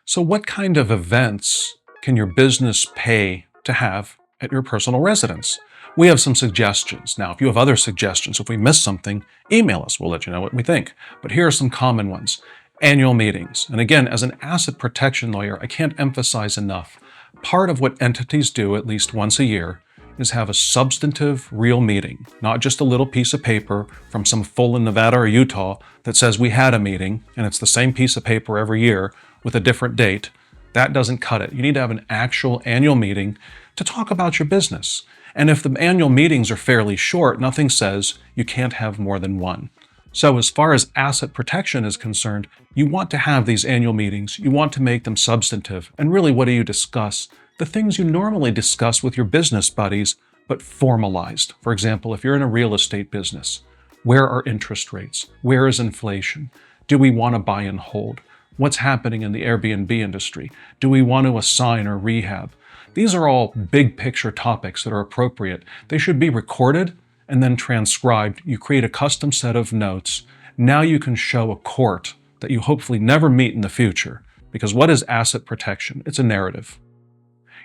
So what kind of events can your business pay to have at your personal residence? We have some suggestions. Now, if you have other suggestions, if we miss something, email us. We'll let you know what we think. But here are some common ones. Annual meetings. And again, as an asset protection lawyer, I can't emphasize enough. Part of what entities do at least once a year is have a substantive, real meeting, not just a little piece of paper from some fool in Nevada or Utah that says we had a meeting and it's the same piece of paper every year with a different date. That doesn't cut it. You need to have an actual annual meeting to talk about your business. And if the annual meetings are fairly short, nothing says you can't have more than one. So as far as asset protection is concerned, you want to have these annual meetings. You want to make them substantive. And really, what do you discuss? The things you normally discuss with your business buddies, but formalized. For example, if you're in a real estate business, where are interest rates? Where is inflation? Do we want to buy and hold? What's happening in the Airbnb industry? Do we want to assign or rehab? These are all big picture topics that are appropriate. They should be recorded and then transcribed. You create a custom set of notes. Now you can show a court that you hopefully never meet in the future. Because what is asset protection? It's a narrative.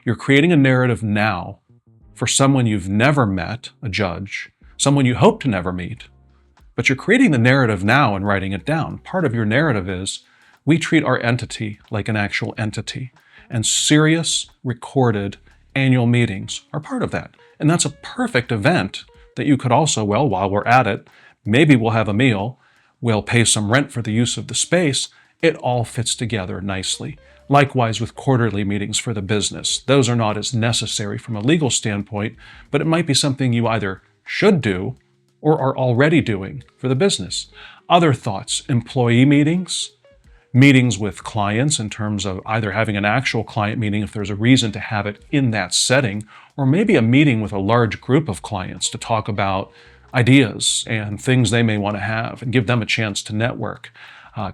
You're creating a narrative now for someone you've never met, a judge, someone you hope to never meet. But you're creating the narrative now and writing it down. Part of your narrative is, we treat our entity like an actual entity, and serious, recorded annual meetings are part of that. And that's a perfect event that you could also, well, while we're at it, maybe we'll have a meal, we'll pay some rent for the use of the space. It all fits together nicely. Likewise with quarterly meetings for the business. Those are not as necessary from a legal standpoint, but it might be something you either should do or are already doing for the business. Other thoughts, employee meetings, meetings with clients in terms of either having an actual client meeting if there's a reason to have it in that setting, or maybe a meeting with a large group of clients to talk about ideas and things they may want to have and give them a chance to network.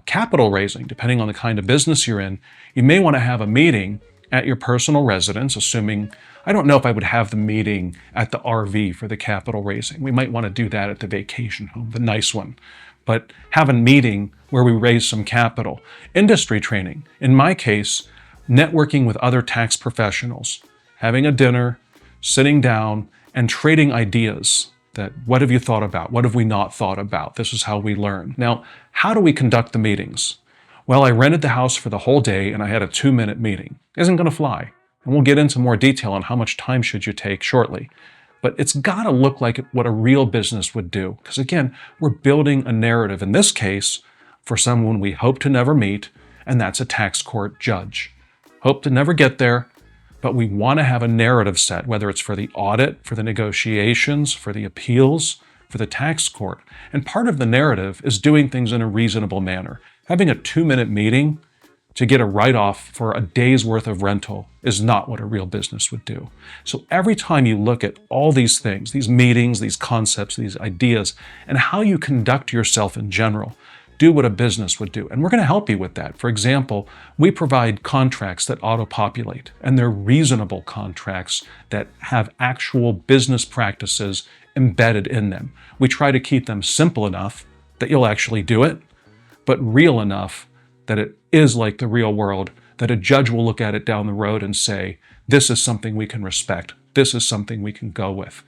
Capital raising, depending on the kind of business you're in, you may want to have a meeting at your personal residence, assuming, I don't know if I would have the meeting at the RV for the capital raising. We might want to do that at the vacation home, the nice one. But have a meeting where we raise some capital. Industry training. In my case, networking with other tax professionals, having a dinner, sitting down, and trading ideas. That what have you thought about? What have we not thought about? This is how we learn. Now, how do we conduct the meetings? Well, I rented the house for the whole day and I had a 2-minute meeting. Isn't going to fly. And we'll get into more detail on how much time should you take shortly. But it's got to look like what a real business would do. Because again, we're building a narrative, in this case, for someone we hope to never meet, and that's a tax court judge. Hope to never get there, but we want to have a narrative set, whether it's for the audit, for the negotiations, for the appeals, for the tax court. And part of the narrative is doing things in a reasonable manner. Having a 2-minute meeting to get a write-off for a day's worth of rental is not what a real business would do. So every time you look at all these things, these meetings, these concepts, these ideas, and how you conduct yourself in general, do what a business would do. And we're going to help you with that. For example, we provide contracts that auto-populate, and they're reasonable contracts that have actual business practices embedded in them. We try to keep them simple enough that you'll actually do it, but real enough that it is like the real world, that a judge will look at it down the road and say, this is something we can respect. This is something we can go with.